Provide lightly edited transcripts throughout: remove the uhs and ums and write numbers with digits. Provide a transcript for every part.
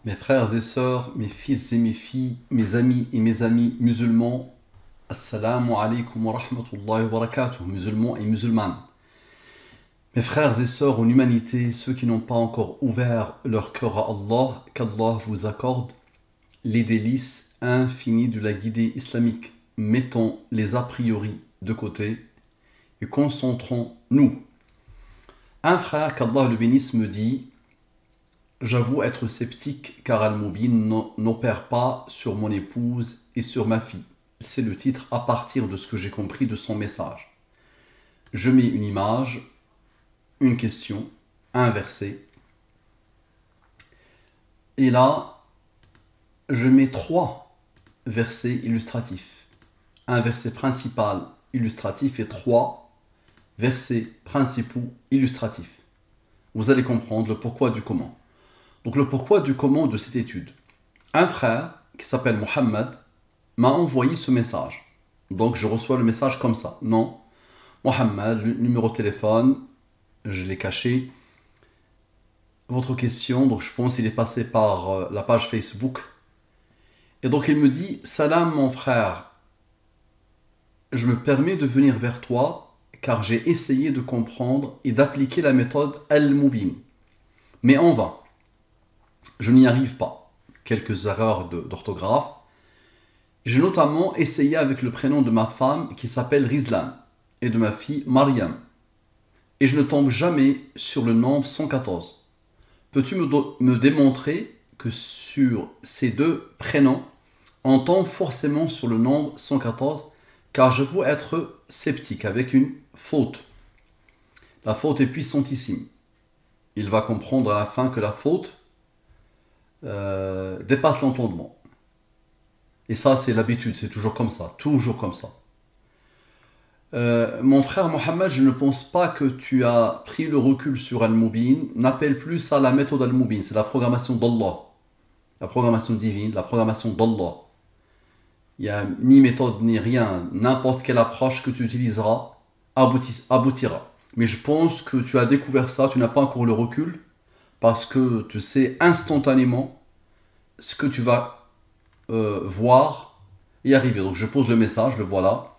Mes frères et sœurs, mes fils et mes filles, mes amis et mes amis musulmans, Assalamu alaikum wa rahmatullahi wa barakatuh, musulmans et musulmanes. Mes frères et sœurs en humanité, ceux qui n'ont pas encore ouvert leur cœur à Allah, qu'Allah vous accorde les délices infinies de la guidée islamique. Mettons les a priori de côté et concentrons-nous. Un frère, qu'Allah le bénisse, me dit: j'avoue être sceptique car Al-Mubin n'opère pas sur mon épouse et sur ma fille. C'est le titre à partir de ce que j'ai compris de son message. Je mets une image, une question, un verset. Et là, je mets 3 versets illustratifs. Un verset principal illustratif et 3 versets principaux illustratifs. Vous allez comprendre le pourquoi du comment. Donc le pourquoi du comment de cette étude. Un frère qui s'appelle Mohammed m'a envoyé ce message. Donc je reçois le message comme ça. Non, Mohammed, le numéro de téléphone, je l'ai caché. Votre question, donc je pense qu'il est passé par la page Facebook. Et donc il me dit: salam mon frère, je me permets de venir vers toi car j'ai essayé de comprendre et d'appliquer la méthode Al-Mubin. Mais en vain. Je n'y arrive pas. Quelques erreurs d'orthographe. J'ai notamment essayé avec le prénom de ma femme qui s'appelle Rizlan et de ma fille Mariam. Et je ne tombe jamais sur le nombre 114. Peux-tu me démontrer que sur ces 2 prénoms, on tombe forcément sur le nombre 114, car je veux être sceptique avec une faute. La faute est puissantissime. Il va comprendre à la fin que la faute dépasse l'entendement. Et ça, c'est l'habitude, c'est toujours comme ça, toujours comme ça. Mon frère Mohammed, je ne pense pas que tu as pris le recul sur Al-Mubin. N'appelle plus ça la méthode Al-Mubin, c'est la programmation d'Allah. La programmation divine, la programmation d'Allah. Il n'y a ni méthode ni rien. N'importe quelle approche que tu utiliseras aboutira. Mais je pense que tu as découvert ça, tu n'as pas encore le recul, parce que tu sais instantanément ce que tu vas voir et arriver. Donc je pose le message, le voilà.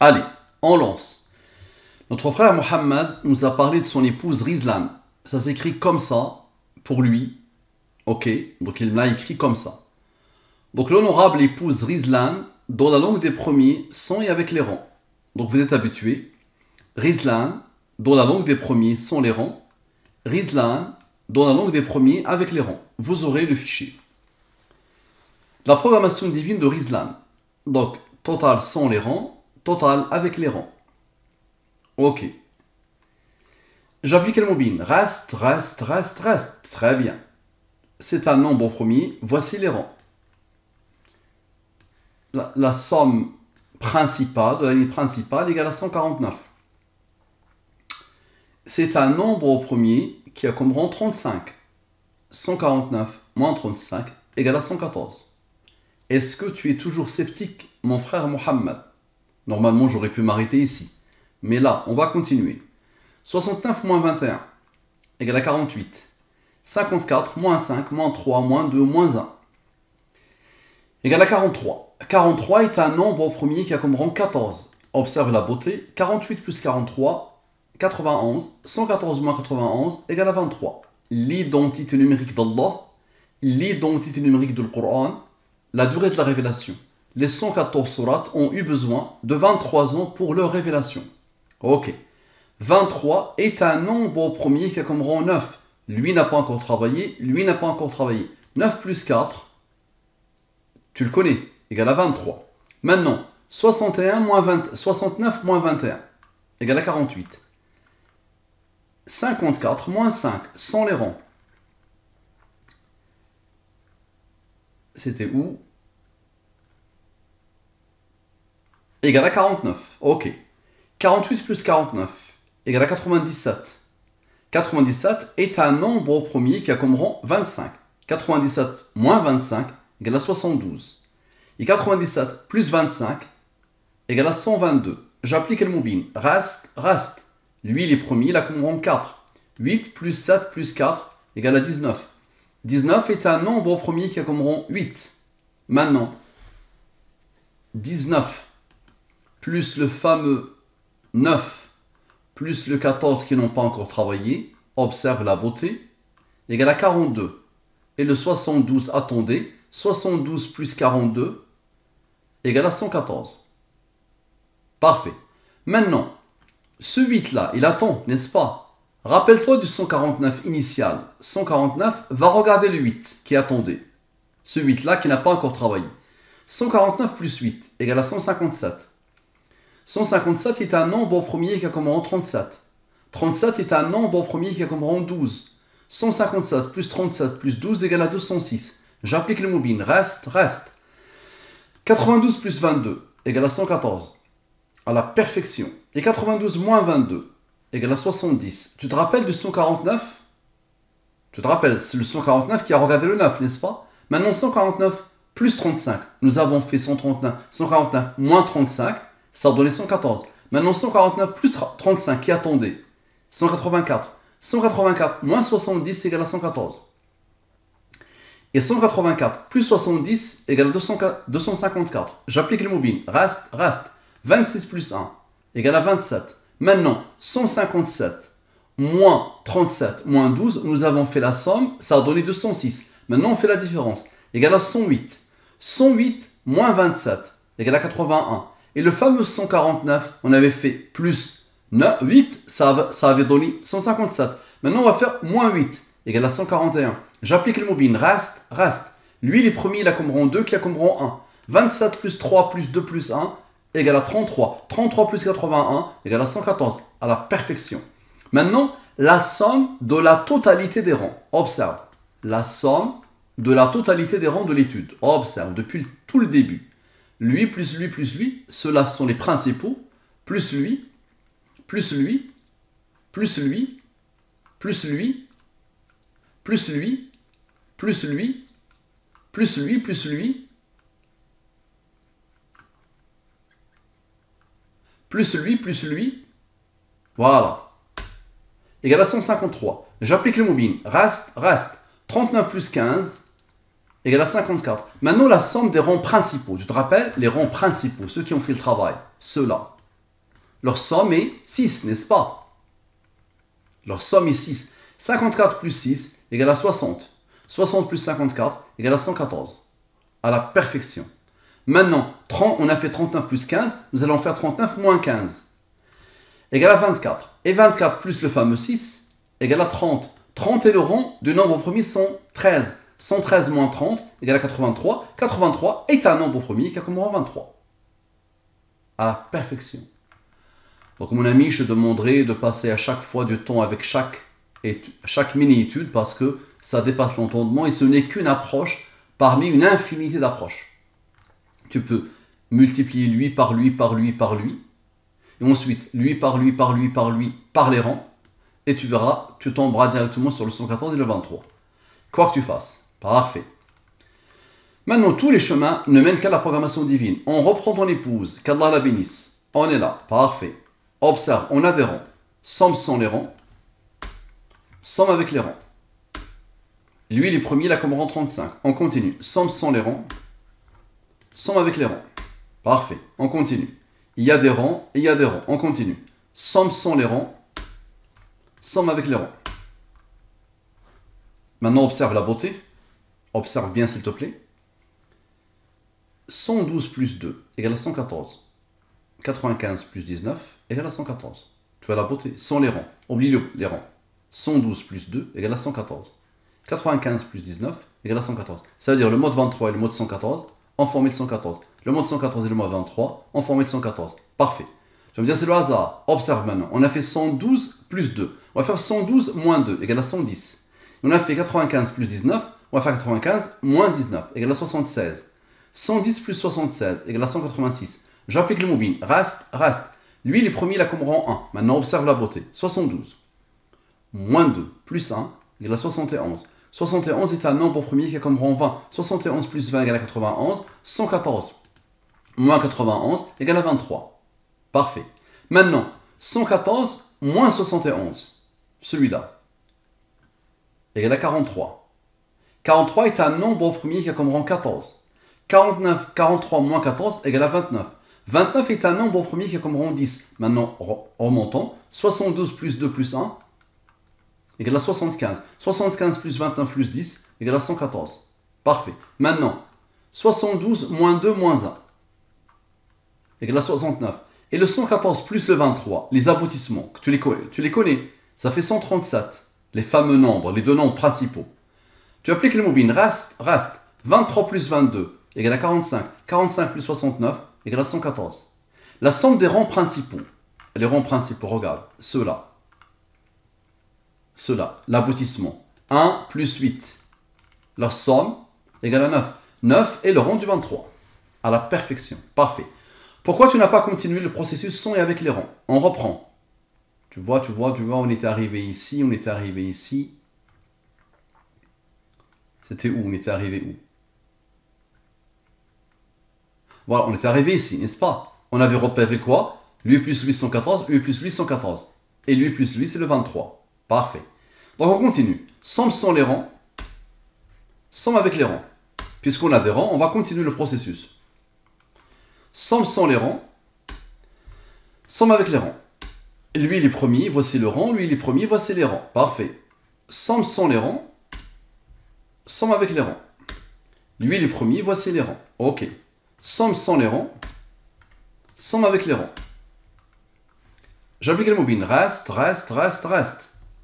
Allez, on lance. Notre frère Mohammed nous a parlé de son épouse Rizlan. Ça s'écrit comme ça, pour lui. Ok, donc il me l'a écrit comme ça. Donc l'honorable épouse Rizlan, dans la langue des premiers, sans et avec les rangs. Donc vous êtes habitués. Rizlan, dans la langue des premiers, sans les rangs. Rizlan, dans la langue des premiers, avec les rangs. Vous aurez le fichier. La programmation divine de Rizlan. Donc, total sans les rangs, total avec les rangs. Ok. J'applique le mobile. Reste. Très bien. C'est un nombre au premier. Voici les rangs. La somme principale, de la ligne principale, égale à 149. C'est un nombre au premier qui a comme rang 35. 149 moins 35 égale à 114. Est-ce que tu es toujours sceptique, mon frère Mohammed? Normalement, j'aurais pu m'arrêter ici. Mais là, on va continuer. 69 moins 21 égale à 48. 54 moins 5 moins 3 moins 2 moins 1 égale à 43. 43 est un nombre au premier qui a comme rang 14. Observe la beauté. 48 plus 43, 91. 114 moins 91 égale à 23. L'identité numérique d'Allah, l'identité numérique du Coran, la durée de la révélation. Les 114 sourates ont eu besoin de 23 ans pour leur révélation. Ok. 23 est un nombre au premier qui a comme rang 9. Lui n'a pas encore travaillé, 9 plus 4, tu le connais, égale à 23. Maintenant, 69 moins 21, égale à 48. 54 moins 5, sans les rangs. C'était où? Égale à 49. Ok. 48 plus 49, égale à 97. 97 est un nombre au premier qui a comme rang 25. 97 moins 25 égale à 72. Et 97 plus 25 égale à 122. J'applique le mobile. Reste. Lui, il est premier, il a comme rang 4. 8 plus 7 plus 4 égale à 19. 19 est un nombre au premier qui a comme rang 8. Maintenant, 19 plus le fameux 9 plus le 14 qui n'ont pas encore travaillé, observe la beauté, égale à 42. Et le 72, attendez, 72 plus 42 égale à 114. Parfait. Maintenant, ce 8-là, il attend, n'est-ce pas? Rappelle-toi du 149 initial. 149 va regarder le 8 qui attendait. Ce 8-là qui n'a pas encore travaillé. 149 plus 8 égale à 157. 157 est un nombre au premier qui a comme rang 37. 37 est un nombre au premier qui a comme rang 12. 157 plus 37 plus 12 égale à 206. J'applique le mobile. Reste. 92 plus 22 égale à 114. À la perfection. Et 92 moins 22 égale à 70. Tu te rappelles du 149? Tu te rappelles, c'est le 149 qui a regardé le 9, n'est-ce pas? Maintenant 149 plus 35. Nous avons fait 149 moins 35, ça a donné 114. Maintenant 149 plus 35 qui attendait 184. 184 moins 70 égale à 114. Et 184 plus 70 égale à 254. J'applique le mobile. Reste. 26 plus 1 égale à 27. Maintenant, 157 moins 37 moins 12, nous avons fait la somme, ça a donné 206. Maintenant, on fait la différence. Égale à 108. 108 moins 27 égale à 81. Et le fameux 149, on avait fait plus 8, ça avait donné 157. Maintenant, on va faire moins 8 égale à 141. J'applique le mobile. Reste. Lui, les premiers, il a comme rang 2 qui a comme rang 1. 27 plus 3 plus 2 plus 1 égale à 33. 33 plus 81 égale à 114. À la perfection. Maintenant, la somme de la totalité des rangs. Observe. La somme de la totalité des rangs de l'étude. Observe depuis tout le début. Lui plus lui plus lui, ceux-là sont les principaux. Plus lui, plus lui, plus lui, plus lui, plus lui, plus lui, plus lui, plus lui, plus lui, plus lui, voilà, égale à 153. J'applique le mobile. Reste. 39 plus 15 égale à 54. Maintenant, la somme des rangs principaux. Tu te rappelles? Les rangs principaux, ceux qui ont fait le travail, ceux-là. Leur somme est 6, n'est-ce pas? Leur somme est 6. 54 plus 6 égale à 60. 60 plus 54 égale à 114. À la perfection. Maintenant, on a fait 39 plus 15, nous allons faire 39 moins 15. Égale à 24. Et 24 plus le fameux 6 égale à 30. 30 et le rang du nombre premier sont 13. 113 moins 30 égale à 83. 83 est un nombre premier qui a comme rang 23. À la perfection. Donc mon ami, je te demanderai de passer à chaque fois du temps avec chaque mini-étude parce que ça dépasse l'entendement et ce n'est qu'une approche parmi une infinité d'approches. Tu peux multiplier lui par lui par lui par lui et ensuite lui par lui par lui par lui par les rangs et tu verras, tu tomberas directement sur le 114 et le 23. Quoi que tu fasses. Parfait. Maintenant, tous les chemins ne mènent qu'à la programmation divine. On reprend ton épouse, qu'Allah la bénisse. On est là. Parfait. Observe, on a des rangs. Somme sans les rangs. Somme avec les rangs. Lui, les premiers, il a comme rang 35. On continue. Somme sans les rangs. Somme avec les rangs. Parfait. On continue. Il y a des rangs et il y a des rangs. On continue. Somme sans les rangs. Somme avec les rangs. Maintenant, observe la beauté. Observe bien, s'il te plaît. 112 plus 2 égale à 114. 95 plus 19 égale à 114. Tu vois la beauté. Sans les rangs. Oublie les rangs. 112 plus 2 égale à 114. 95 plus 19 égale à 114. Ça veut dire le mode 23 et le mode 114 en formule 114. Le mode 114 et le mode 23 en formule 114. Parfait. Tu vas me dire c'est le hasard. Observe maintenant. On a fait 112 plus 2. On va faire 112 moins 2 égale à 110. On a fait 95 plus 19. On va faire 95 moins 19 égale à 76. 110 plus 76 égale à 186. J'applique le mobile. Reste. Lui, les premiers, il a comme rang 1. Maintenant, observe la beauté. 72. Moins 2 plus 1 égale à 71. 71 est un nombre premier qui a comme rang 20. 71 plus 20 égale à 91. 114 moins 91 égale à 23. Parfait. Maintenant, 114 moins 71. Celui-là. Égale à 43. 43 est un nombre au premier qui a comme rang 14. 43 moins 14 égale à 29. 29 est un nombre au premier qui a comme rang 10. Maintenant, remontons. 72 plus 2 plus 1 égale à 75. 75 plus 29 plus 10 égale à 114. Parfait. Maintenant, 72 moins 2 moins 1 égale à 69. Et le 114 plus le 23, les aboutissements, tu les connais, ça fait 137. Les fameux nombres, les deux nombres principaux. Tu appliques le mobile, reste. 23 plus 22 égale à 45. 45 plus 69 égale à 114. La somme des rangs principaux. Les rangs principaux, regarde, ceux-là, l'aboutissement. 1 plus 8. Leur somme égale à 9. 9 est le rang du 23. À la perfection. Parfait. Pourquoi tu n'as pas continué le processus sans et avec les rangs? On reprend. Tu vois, on était arrivé ici, C'était où? On était arrivé où? Voilà, on était arrivé ici, n'est-ce pas? On avait repéré quoi? Lui plus lui 114, lui plus lui 114. Et lui plus lui, c'est le 23. Parfait. Donc on continue. Somme sans les rangs. Somme avec les rangs. Puisqu'on a des rangs, on va continuer le processus. Somme sans les rangs. Somme avec les rangs. Lui, il est premier, voici le rang. Lui, il est premier, voici les rangs. Parfait. Somme sans les rangs. Somme avec les rangs. Lui, il est premier, voici les rangs. Ok. Somme sans les rangs. Somme avec les rangs. J'applique le mobile. Reste.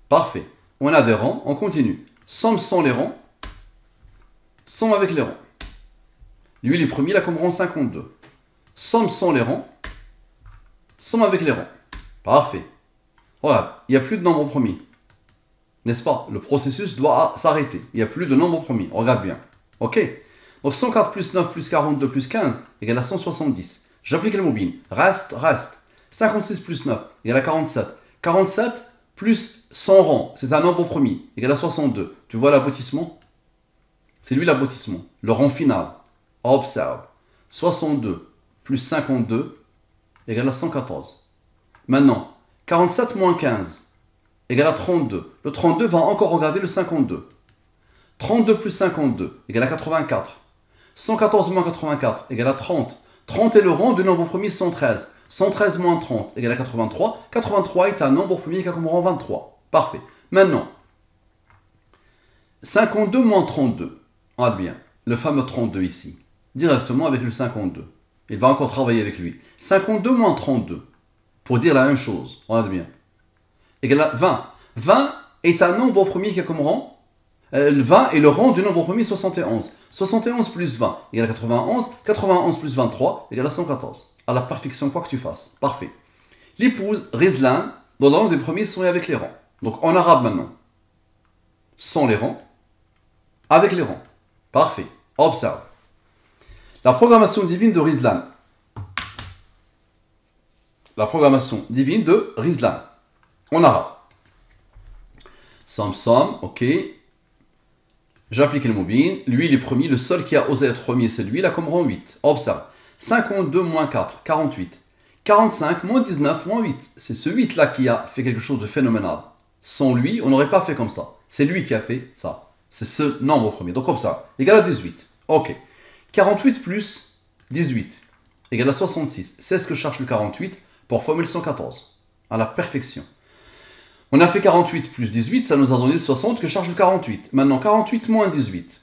Parfait. On a des rangs, on continue. Somme sans les rangs. Somme avec les rangs. Lui, il est premier, il a comme rang 52. Somme sans les rangs. Somme avec les rangs. Parfait. Voilà, il n'y a plus de nombre au premier. N'est-ce pas? Le processus doit s'arrêter. Il n'y a plus de nombre au premier. Regarde bien. Ok? Donc 104 plus 9 plus 42 plus 15 égale à 170. J'applique le mobile. Reste. 56 plus 9 égale à 47. 47 plus 100 rangs, c'est un nombre au premier, égale à 62. Tu vois l'aboutissement? C'est lui l'aboutissement. Le rang final. Observe. 62 plus 52 égale à 114. Maintenant, 47 moins 15 égale à 32. Le 32 va encore regarder le 52. 32 plus 52 égale à 84. 114 moins 84 égale à 30. 30 est le rang du nombre au premier 113. 113 moins 30 égale à 83. 83 est un nombre au premier qui a comme rang 23. Parfait. Maintenant, 52 moins 32. Regarde bien, le fameux 32 ici. Directement avec le 52. Il va encore travailler avec lui. 52 moins 32. Pour dire la même chose. Regarde bien. Égale à 20. 20 est un nombre au premier qui a comme rang. 20 est le rang du nombre au premier 71. 71 plus 20 égale à 91. 91 plus 23 égale à 114. À la perfection, quoi que tu fasses. Parfait. L'épouse, Rizlan, dans l'ordre des premiers sont avec les rangs. Donc en arabe maintenant. Sans les rangs. Avec les rangs. Parfait. Observe. La programmation divine de Rizlan. La programmation divine de Rizlan. En arabe. Somme, ok. J'applique le mobile. Lui, il est premier. Le seul qui a osé être premier, c'est lui. Il a comme rang 8. Observe. 52 moins 4, 48. 45 moins 19 moins 8. C'est ce 8-là qui a fait quelque chose de phénoménal. Sans lui, on n'aurait pas fait comme ça. C'est lui qui a fait ça. C'est ce nombre au premier. Donc comme ça. Égal à 18. Ok. 48 plus 18 égale à 66. C'est ce que cherche le 48 pour former le 114. À la perfection. On a fait 48 plus 18, ça nous a donné le 60 que charge le 48. Maintenant, 48 moins 18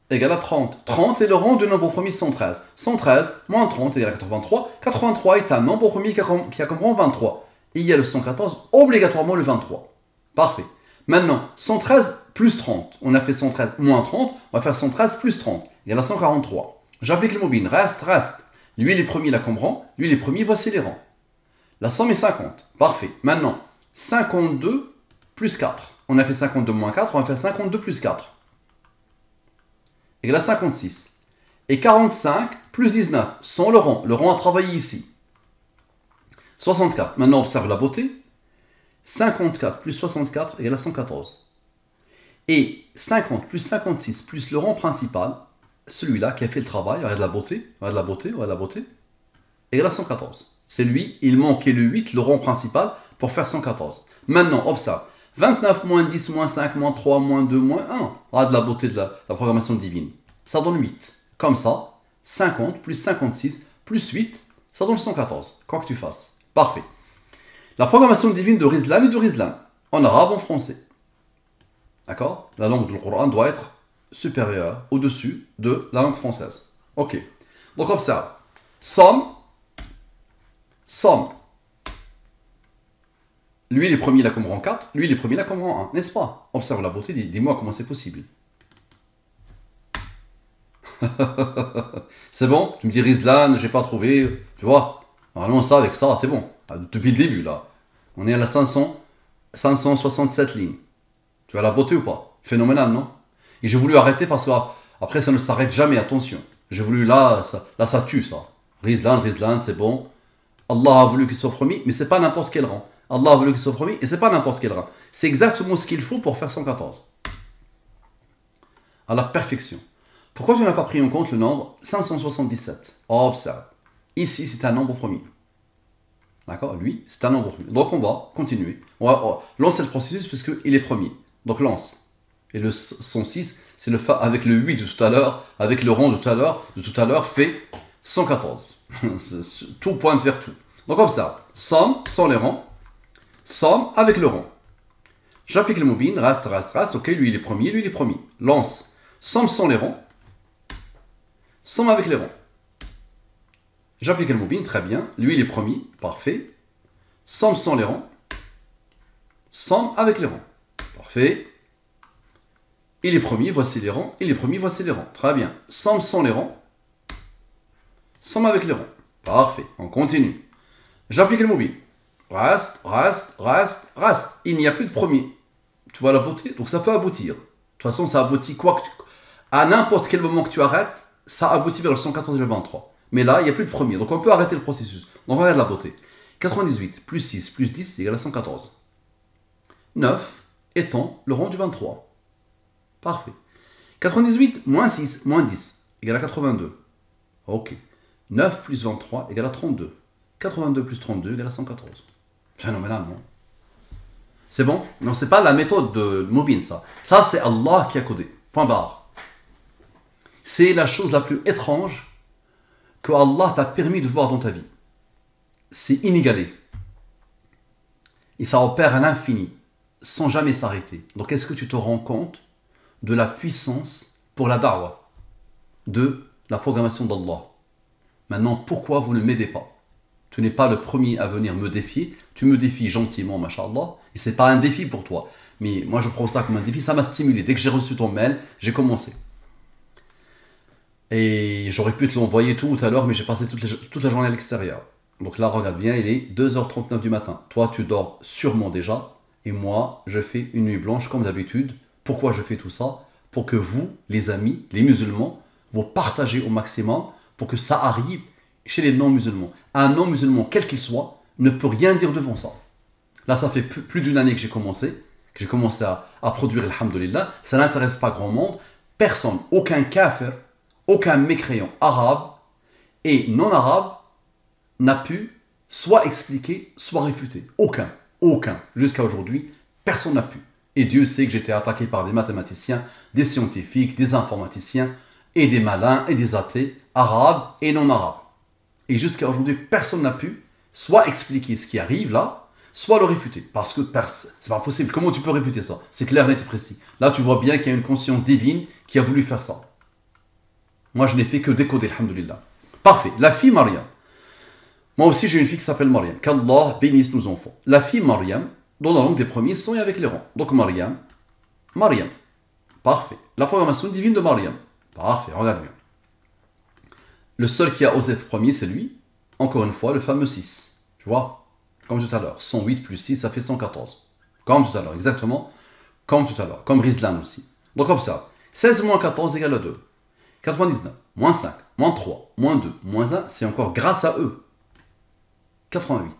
égale à 30. 30 est le rang du nombre au premier 113. 113 moins 30 égale à 83. 83 est un nombre au premier qui a comme rang 23. Et il y a le 114, obligatoirement le 23. Parfait. Maintenant, 113 plus 30. On a fait 113 moins 30. On va faire 113 plus 30 égale à 143. J'applique le mobile. Reste. Lui, il est premier, il a comme rang. Lui, il est premier, voici les rangs. La somme est 50. Parfait. Maintenant, 52 plus 4. On a fait 52 moins 4. On va faire 52 plus 4. Égale à 56. Et 45 plus 19, sans le rang. Le rang a travaillé ici. 64. Maintenant, observe la beauté. 54 plus 64 égale à 114. Et 50 plus 56 plus le rang principal, celui-là qui a fait le travail, regarde la beauté, égale à 114. C'est lui, il manquait le 8, le rang principal, pour faire 114. Maintenant, observe. 29 moins 10 moins 5 moins 3 moins 2 moins 1. Ah, de la beauté de la programmation divine. Ça donne 8. Comme ça, 50 plus 56 plus 8, ça donne 114. Quoi que tu fasses. Parfait. La programmation divine de Rizlan et de Rizlan. En arabe, en français. D'accord? La langue du Coran doit être supérieure, au-dessus de la langue française. Ok. Donc observe. Somme. Somme. Lui, il est premier, il a comme rang 4. Lui, il est premier, il a comme rang 1. N'est-ce pas? Observe la beauté, dis-moi comment c'est possible. C'est bon? Tu me dis Rizlan, j'ai pas trouvé. Tu vois? Normalement, ça, avec ça, c'est bon. Depuis le début, là. On est à la 567 lignes. Tu vois la beauté ou pas? Phénoménal, non? Et j'ai voulu arrêter parce que après, ça ne s'arrête jamais, attention. J'ai voulu, là, ça tue, ça. Rizlan, c'est bon. Allah a voulu qu'il soit premier, mais c'est pas n'importe quel rang. Allah a voulu qu'il soit premier, et c'est pas n'importe quel rang. C'est exactement ce qu'il faut pour faire 114. À la perfection. Pourquoi tu n'as pas pris en compte le nombre 577? Observe. Ici, c'est un nombre premier. D'accord? Lui, c'est un nombre premier. Donc, on va continuer. On va lancer le processus puisqu'il est premier. Donc, lance. Et le 106, c'est le fa avec le 8 de tout à l'heure, avec le rang de tout à l'heure, fait 114. Tout pointe vers tout. Donc, observe. Somme sans les rangs. Somme avec le rang. J'applique le mobile. Reste. Ok, lui, il est premier. Lance. Somme sans les rangs. Somme avec les rangs. J'applique le mobile, très bien. Lui, il est premier, parfait. Somme sans les rangs. Somme avec les rangs. Parfait. Il est premier, voici les rangs. Il est premier, voici les rangs. Très bien. Somme sans les rangs. Somme avec les rangs. Parfait. On continue. J'applique le mobile. Reste. Il n'y a plus de premier. Tu vois la beauté? Donc ça peut aboutir. De toute façon, ça aboutit à n'importe quel moment que tu arrêtes, ça aboutit vers le 114 et le 23. Mais là, il n'y a plus de premier. Donc on peut arrêter le processus. Donc regarde la beauté. 98 plus 6 plus 10 égale à 114. 9 étant le rang du 23. Parfait. 98 moins 6 moins 10 égale à 82. Ok. 9 plus 23 égale à 32. 82 plus 32 égale à 114. Phénoménal, non? C'est bon? Non, c'est pas la méthode de Mobin, ça. Ça, c'est Allah qui a codé. Point barre. C'est la chose la plus étrange que Allah t'a permis de voir dans ta vie. C'est inégalé. Et ça opère à l'infini, sans jamais s'arrêter. Donc est-ce que tu te rends compte de la puissance pour la da'wah, de la programmation d'Allah? Maintenant, pourquoi vous ne m'aidez pas? Tu n'es pas le premier à venir me défier. Tu me défies gentiment, mashallah. Et c'est pas un défi pour toi. Mais moi, je prends ça comme un défi. Ça m'a stimulé. Dès que j'ai reçu ton mail, j'ai commencé. Et j'aurais pu te l'envoyer tout à l'heure, mais j'ai passé toute la journée à l'extérieur. Donc là, regarde bien, il est 2h39 du matin. Toi, tu dors sûrement déjà. Et moi, je fais une nuit blanche comme d'habitude. Pourquoi je fais tout ça? Pour que vous, les amis, les musulmans, vous partagez au maximum pour que ça arrive chez les non-musulmans. Un non-musulman, quel qu'il soit, ne peut rien dire devant ça. Là, ça fait plus d'une année que j'ai commencé à produire, alhamdoulilah. Ça n'intéresse pas grand monde. Personne, aucun kafir, aucun mécréant arabe et non-arabe n'a pu soit expliquer, soit réfuter. Aucun. Jusqu'à aujourd'hui, personne n'a pu. Et Dieu sait que j'étais attaqué par des mathématiciens, des scientifiques, des informaticiens, et des malins, et des athées, arabes et non-arabes. Et jusqu'à aujourd'hui, personne n'a pu soit expliquer ce qui arrive là, soit le réfuter. Parce que c'est pas possible. Comment tu peux réfuter ça? C'est clair, net et précis. Là, tu vois bien qu'il y a une conscience divine qui a voulu faire ça. Moi, je n'ai fait que décoder, alhamdoulilah. Parfait. La fille Mariam. Moi aussi, j'ai une fille qui s'appelle Mariam. Qu'Allah bénisse nos enfants. La fille Mariam, dans la langue des premiers, sont avec les rangs. Donc Mariam. Parfait. La programmation divine de Mariam. Parfait. Regarde bien. Le seul qui a osé être premier, c'est lui. Encore une fois, le fameux 6. Tu vois? Comme tout à l'heure. 108 plus 6, ça fait 114. Comme tout à l'heure, exactement. Comme tout à l'heure. Comme Rizlan aussi. Donc observe. 16 moins 14 égale à 2. 99, moins 5, moins 3, moins 2, moins 1, c'est encore grâce à eux. 88.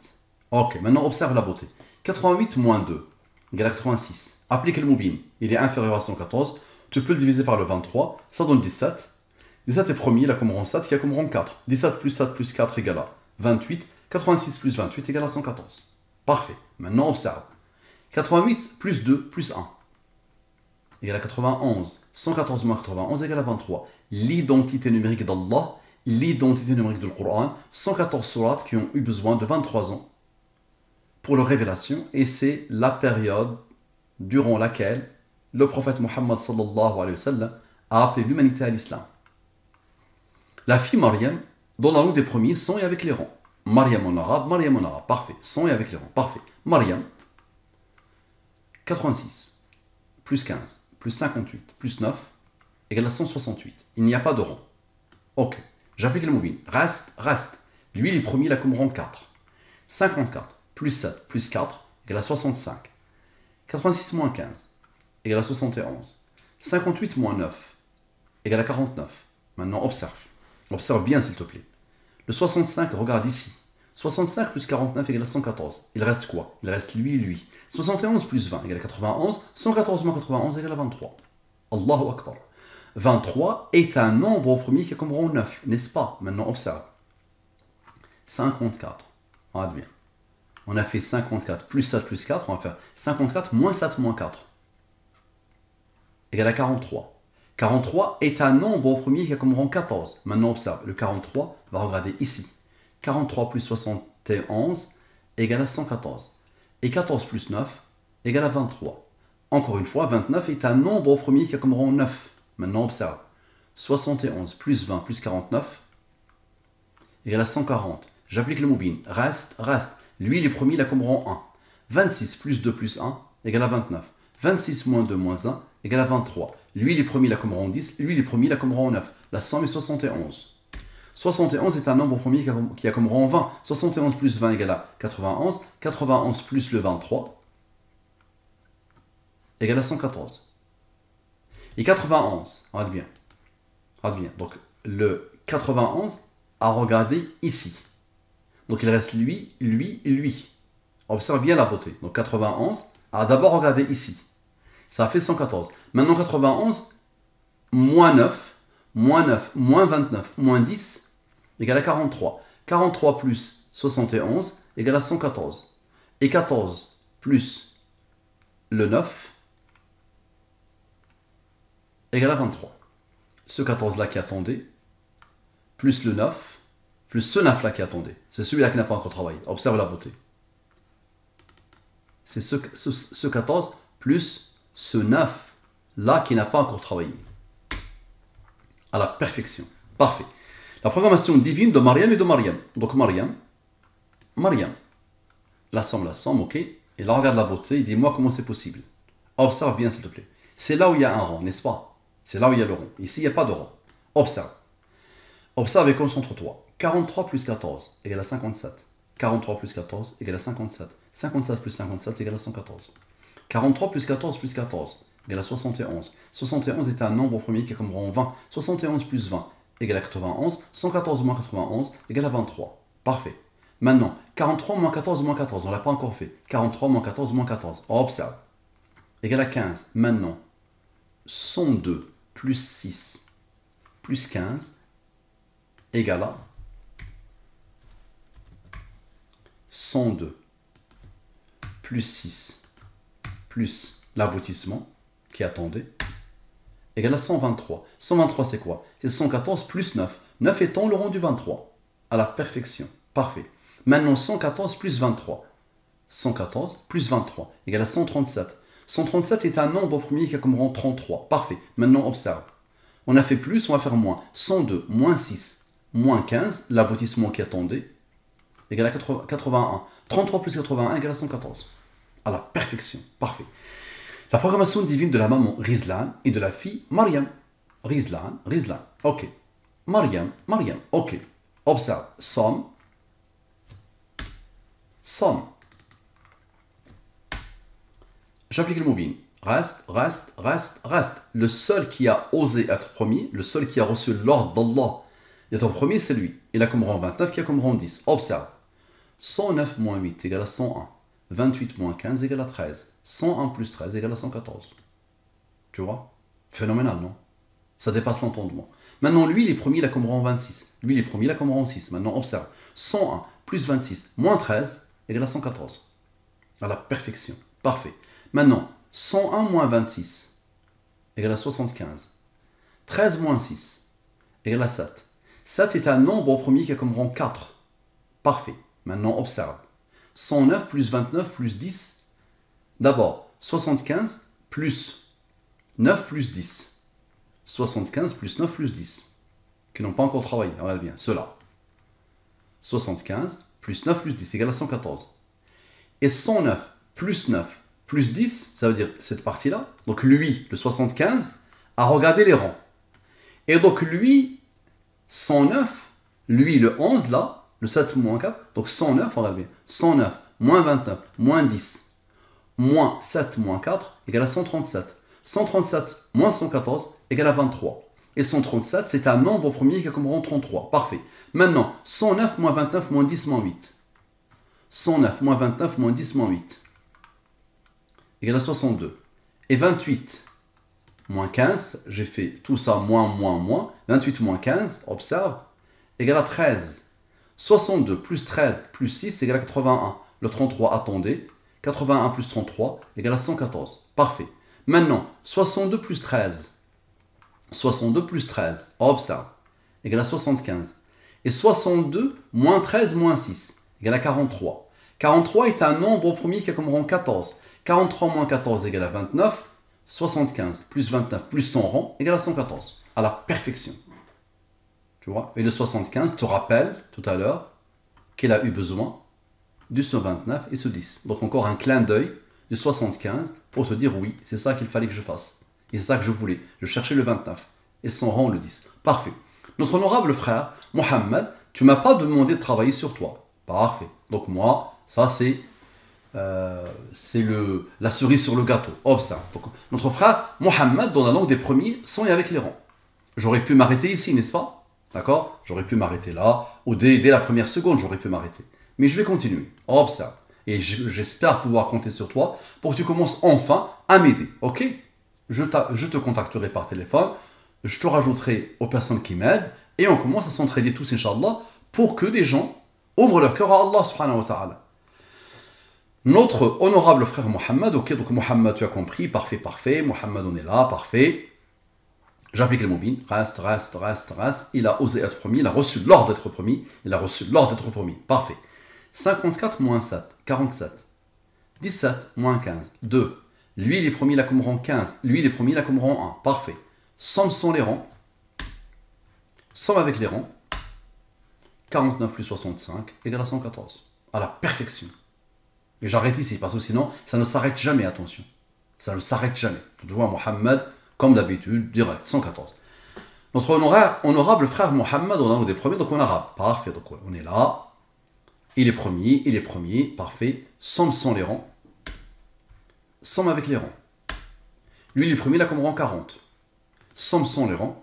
Ok, maintenant observe la beauté. 88 moins 2 égale à 86. Applique le mobile. Il est inférieur à 114. Tu peux le diviser par le 23. Ça donne 17. 17 est premier, il a comme rang 7, il a comme rang 4. 17 plus 7 plus 4 égale à 28. 86 plus 28 égale à 114. Parfait. Maintenant observe. 88 plus 2 plus 1 égale à 91. 114 moins 91 égale à 23. L'identité numérique d'Allah, l'identité numérique du Coran, 114 sourates qui ont eu besoin de 23 ans pour leur révélation, et c'est la période durant laquelle le prophète Mohammed sallallahu alayhi wa sallam a appelé l'humanité à l'islam. La fille Maryam, dans la langue des premiers, sans et avec les rangs. Maryam en arabe, parfait. Sans et avec les rangs, parfait. Maryam, 86, plus 15, plus 58, plus 9, égale à 168. Il n'y a pas de rang. Ok, j'applique le mobile. Reste. Lui, il est premier, il a comme rang 4. 54, plus 7, plus 4, égale à 65. 86 moins 15, égale à 71. 58 moins 9, égale à 49. Maintenant, observe. Observe bien, s'il te plaît. Le 65, regarde ici. 65 plus 49 égale à 114. Il reste quoi? Il reste lui et lui. 71 plus 20 égale à 91. 114 moins 91 égale à 23. Allahu Akbar. 23 est un nombre au premier qui est comme rang 9, n'est-ce pas? Maintenant, observe. 54. Regarde bien. On a fait 54 plus 7 plus 4. On va faire 54 moins 7 moins 4. Égale à 43. 43 est un nombre au premier qui a comme rang 14. Maintenant, observe. Le 43, on va regarder ici. 43 plus 71 égale à 114. Et 14 plus 9 égale à 23. Encore une fois, 29 est un nombre au premier qui a comme rang 9. Maintenant, observe. 71 plus 20 plus 49 égale à 140. J'applique le mobile. Reste. Lui, il est premier, il a comme rang 1. 26 plus 2 plus 1 égale à 29. 26 moins 2 moins 1 égale à 23. Lui, il est premier, il a comme rang 10. Lui, il est premier, il a comme rang 9. La somme est 71. 71 est un nombre premier qui a comme rang 20. 71 plus 20 égale à 91. 91 plus le 23 égale à 114. Et 91, regarde bien. Donc, le 91 a regardé ici. Donc, il reste lui et lui. Observe bien la beauté. Donc, 91 a d'abord regardé ici. Ça fait 114. Maintenant, 91, moins 9, moins 29, moins 10, égale à 43. 43 plus 71 égale à 114. Et 14 plus le 9 égale à 23. Ce 14-là qui attendait, plus le 9, plus ce 9-là qui attendait. C'est celui-là qui n'a pas encore travaillé. Observe la beauté. C'est ce 14 plus ce 9-là qui n'a pas encore travaillé. À la perfection. Parfait. La programmation divine de Maryam et de Maryam. Donc Maryam. La somme, ok. Et là, regarde la beauté et dis-moi comment c'est possible. Observe bien, s'il te plaît. C'est là où il y a un rang, n'est-ce pas? C'est là où il y a le rang. Ici, il n'y a pas de rang. Observe. Observe et concentre-toi. 43 plus 14 égale à 57. 43 plus 14 égale à 57. 57 plus 57 égale à 114. 43 plus 14 plus 14 égale à 71. 71 est un nombre premier qui est comme rang 20. 71 plus 20 égale à 91. 114 moins 91 égale à 23. Parfait. Maintenant, 43 moins 14 moins 14, on ne l'a pas encore fait. 43 moins 14 moins 14. On observe. Égale à 15. Maintenant, 102 plus 6 plus 15 égale à 102 plus 6 plus l'aboutissement qui attendait égale à 123. 123 c'est quoi? C'est 114 plus 9. 9 étant le rang du 23. À la perfection. Parfait. Maintenant 114 plus 23. 114 plus 23 égale à 137. 137 est un nombre premier qui a comme rang 33. Parfait. Maintenant observe. On a fait plus, on va faire moins. 102 moins 6 moins 15, l'aboutissement qui attendait, égale à 81. 33 plus 81 égale à 114. À la perfection. Parfait. La programmation divine de la maman Rizlan et de la fille Maryam. Rizlan. Ok. Maryam. Ok. Observe. Somme. J'applique le mobile. Reste. Le seul qui a osé être premier, le seul qui a reçu l'ordre d'Allah d'être premier, c'est lui. Il a comme rang 29, qui a comme rang 10. Observe. 109 moins 8 égale à 101. 28 moins 15 égale à 13. 101 plus 13 égale à 114. Tu vois? Phénoménal, non? Ça dépasse l'entendement. Maintenant, lui, il est premier, il a comme rang 26. Lui, il est premier, il a comme rang 6. Maintenant, observe. 101 plus 26 moins 13 égale à 114. À la perfection. Parfait. Maintenant, 101 moins 26 égale à 75. 13 moins 6 égale à 7. 7 est un nombre au premier qui a comme rang 4. Parfait. Maintenant, observe. 109 plus 29 plus 10. D'abord, 75 plus 9 plus 10. 75 plus 9 plus 10. Qui n'ont pas encore travaillé. Regarde bien, ceux-là. 75 plus 9 plus 10 égale à 114. Et 109 plus 9 plus 10, ça veut dire cette partie-là. Donc lui, le 75, a regardé les rangs. Et donc lui, 109, lui, le 11, là, le 7 moins 4, donc 109, regarde bien, 109 moins 29 moins 10 moins 7 moins 4 égale à 137. 137 moins 114 égale à 23. Et 137, c'est un nombre au premier qui a comme rang 33. Parfait. Maintenant, 109 moins 29 moins 10 moins 8. 109 moins 29 moins 10 moins 8 égale à 62. Et 28 moins 15, j'ai fait tout ça moins, moins, moins. 28 moins 15, observe, égale à 13. 62 plus 13 plus 6 égale à 81. Le 33, attendez. 81 plus 33 égale à 114. Parfait. Maintenant, 62 plus 13. 62 plus 13, observe, égale à 75. Et 62 moins 13 moins 6 égale à 43. 43 est un nombre au premier qui a comme rang 14. 43 moins 14 égale à 29. 75 plus 29 plus son rang égale à 114. À la perfection. Tu vois? Et le 75 te rappelle tout à l'heure qu'il a eu besoin de ce 29 et ce 10. Donc encore un clin d'œil de 75 pour te dire oui, c'est ça qu'il fallait que je fasse. Et c'est ça que je voulais. Je cherchais le 29 et son rang le 10. Parfait. Notre honorable frère, Mohamed, tu ne m'as pas demandé de travailler sur toi. Parfait. Donc moi, ça c'est la cerise sur le gâteau. Observe. Donc, notre frère, Mohamed, dans la langue des premiers, sont avec les rangs. J'aurais pu m'arrêter ici, n'est-ce pas? D'accord? J'aurais pu m'arrêter là, ou dès la première seconde, j'aurais pu m'arrêter. Mais je vais continuer. Observe. Et j'espère pouvoir compter sur toi pour que tu commences enfin à m'aider. Ok? Je te contacterai par téléphone, je te rajouterai aux personnes qui m'aident, et on commence à s'entraider tous, Inch'Allah, pour que des gens ouvrent leur cœur à Allah, subhanahu wa ta'ala. Notre honorable frère Mohamed, ok, donc Mohamed, tu as compris, parfait, parfait, Mohamed, on est là, parfait. J'applique les mobiles, reste. Il a osé être promis, il a reçu l'ordre d'être promis, parfait. 54 moins 7, 47. 17 moins 15, 2. Lui, il est promis, il a comme rang 15. Lui, il est promis, il a comme rang 1. Parfait. Somme sont les rangs. Somme avec les rangs. 49 plus 65 égale à 114. À la perfection. Et j'arrête ici, parce que sinon, ça ne s'arrête jamais, attention. Ça ne s'arrête jamais. Tu vois, Mohamed, comme d'habitude, direct, 114. Notre honorable frère Mohamed, on a un des premiers, donc on arabe. Parfait, donc on est là. Il est premier, parfait. Somme sont les rangs. Somme avec les rangs. Lui, il est premier, il a comme rang 40. Somme sont les rangs.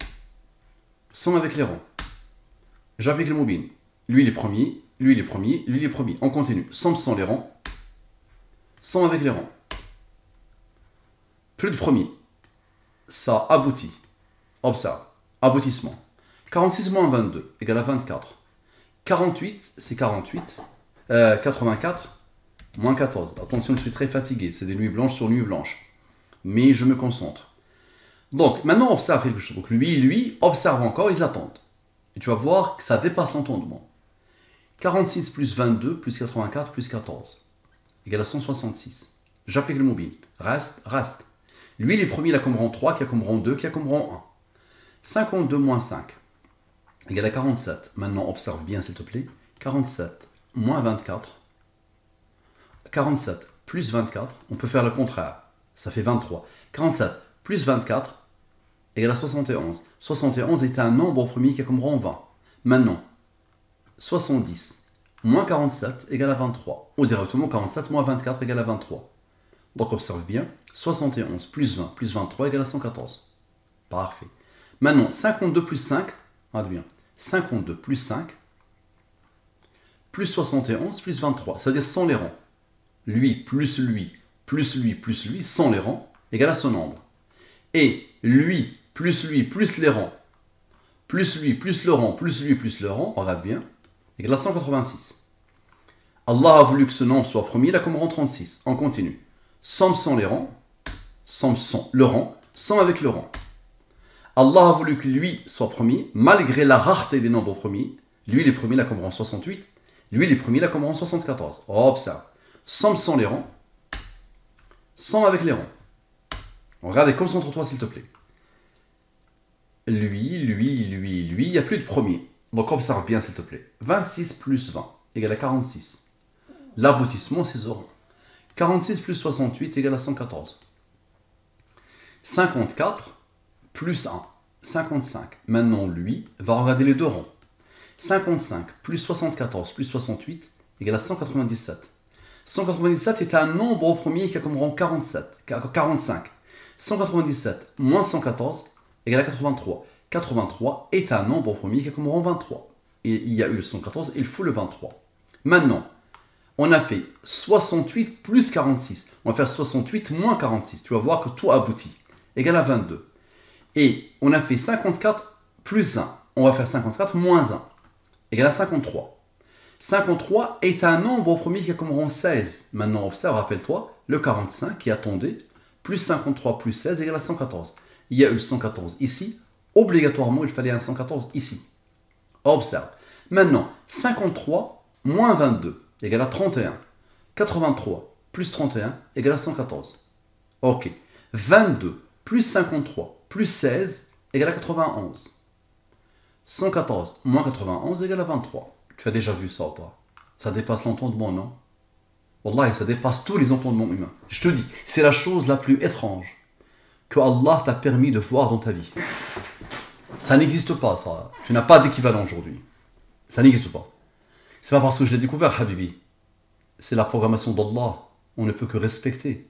Somme avec les rangs. J'applique le mobile. Lui, il est premier, lui, il est premier, lui, il est premier. On continue. Somme sont les rangs. Somme avec les rangs. Plus de premier. Ça aboutit. Observe. Aboutissement. 46 moins 22 égale à 24. 48, c'est 48. 84 moins 14. Attention, je suis très fatigué. C'est des nuits blanches sur nuits blanches. Mais je me concentre. Donc, maintenant, observe quelque chose. Donc, lui, observe encore, ils attendent. Et tu vas voir que ça dépasse l'entendement. 46 plus 22 plus 84 plus 14 égale à 166. J'applique le mobile. Reste. Lui, il est premier, il a comme rang 3, qui a comme rang 2, qui a comme rang 1. 52 moins 5 égale à 47. Maintenant, observe bien, s'il te plaît. 47 moins 24. 47 plus 24, on peut faire le contraire. Ça fait 23. 47 plus 24 égale à 71. 71 est un nombre au premier qui a comme rang 20. Maintenant, 70 moins 47 égale à 23. Ou directement 47 moins 24 égale à 23. Donc observe bien. 71 plus 20 plus 23 égale à 114. Parfait. Maintenant, 52 plus 5, regarde bien. 52 plus 5 plus 71 plus 23. C'est-à-dire sans les rangs. Lui plus lui plus lui plus lui sans les rangs égale à ce nombre. Et lui plus les rangs plus lui plus le rang plus lui plus le rang, regarde bien, égale à 186. Allah a voulu que ce nombre soit premier, il a comme rang 36. On continue. somme sans les rangs, somme sans le rang, somme avec le rang. Allah a voulu que lui soit premier, malgré la rareté des nombres premiers. Lui, les premiers, il a comme rang 68. Lui, les premiers, il a comme rang 74. Observe. Somme sans les rangs, somme avec les rangs. Regardez, concentre-toi s'il te plaît. Lui, il n'y a plus de premier. Donc observe bien s'il te plaît. 26 plus 20 égale à 46. L'aboutissement, c'est ce rang. 46 plus 68 égale à 114. 54 plus 1, 55. Maintenant, lui va regarder les deux rangs. 55 plus 74 plus 68 égale à 197. 197 est un nombre au premier qui a comme rang 45. 197 moins 114 égale à 83. 83 est un nombre au premier qui a comme rang 23. Et il y a eu le 114, il faut le 23. Maintenant, on a fait 68 plus 46. On va faire 68 moins 46. Tu vas voir que tout aboutit. Égale à 22. Et on a fait 54 plus 1. On va faire 54 moins 1. Égale à 53. 53 est un nombre au premier qui a comme rang 16. Maintenant, observe, rappelle-toi, le 45 qui attendait, plus 53 plus 16 égale à 114. Il y a eu 114 ici. Obligatoirement, il fallait un 114 ici. Observe. Maintenant, 53 moins 22 égale à 31. 83 plus 31 égale à 114. Ok. 22 plus 53 plus 16 égale à 91. 114 moins 91 égale à 23. Tu as déjà vu ça ou pas? Ça dépasse l'entendement, non? Wallah, ça dépasse tous les entendements humains. Je te dis, c'est la chose la plus étrange que Allah t'a permis de voir dans ta vie. Ça n'existe pas, ça. Tu n'as pas d'équivalent aujourd'hui. Ça n'existe pas. C'est pas parce que je l'ai découvert, Habibi. C'est la programmation d'Allah. On ne peut que respecter.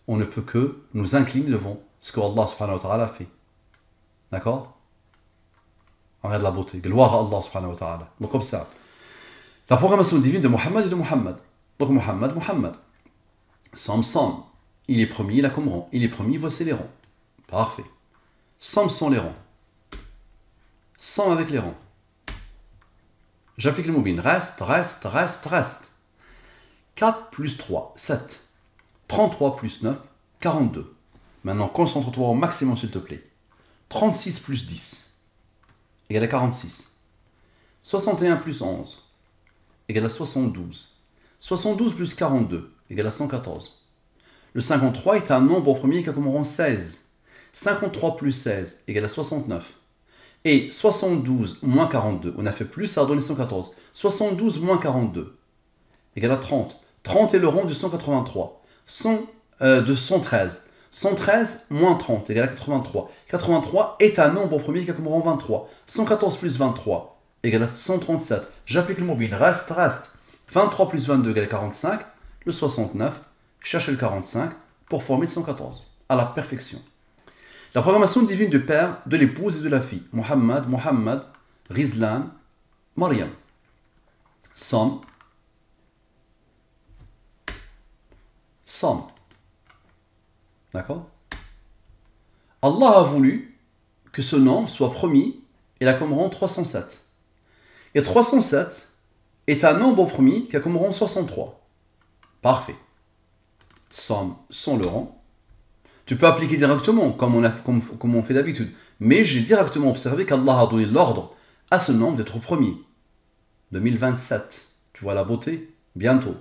On ne peut que nous incliner devant ce que Allah subhanahu wa ta'ala a fait. D'accord? Regarde la beauté. Gloire à Allah subhanahu wa ta'ala. Donc observe. La programmation divine de Muhammad et de Muhammad. Donc Muhammad. Sam. Il est premier, il a comme rang. Il est premier, voici les rangs. Parfait. Sam sans les rangs. 100 avec les rangs. J'applique le mobile. Reste. 4 plus 3, 7. 33 plus 9, 42. Maintenant, concentre-toi au maximum, s'il te plaît. 36 plus 10 égale à 46. 61 plus 11 égale à 72. 72 plus 42 égale à 114. Le 53 est un nombre au premier qui a comme rang 16. 53 plus 16 égale à 69. Et 72 moins 42, on a fait plus, ça a donné 114. 72 moins 42 égale à 30. 30 est le rang du 183. De 113. 113 moins 30 égale à 83. 83 est un nombre au premier qui a comme rang 23. 114 plus 23 égale à 137. J'applique le mobile. Reste. 23 plus 22 égale à 45. Le 69. Cherchez le 45 pour former le 114. À la perfection. La programmation divine du père, de l'épouse et de la fille. Muhammad, Rizlan, Maryam. Somme. D'accord? Allah a voulu que ce nom soit premier et il a comme rang 307. Et 307 est un nombre au premier qui a comme rang 63. Parfait. Somme sans le rang. Tu peux appliquer directement, comme on fait d'habitude. Mais j'ai directement observé qu'Allah a donné l'ordre à ce nombre d'être premier. 2027. Tu vois la beauté? Bientôt.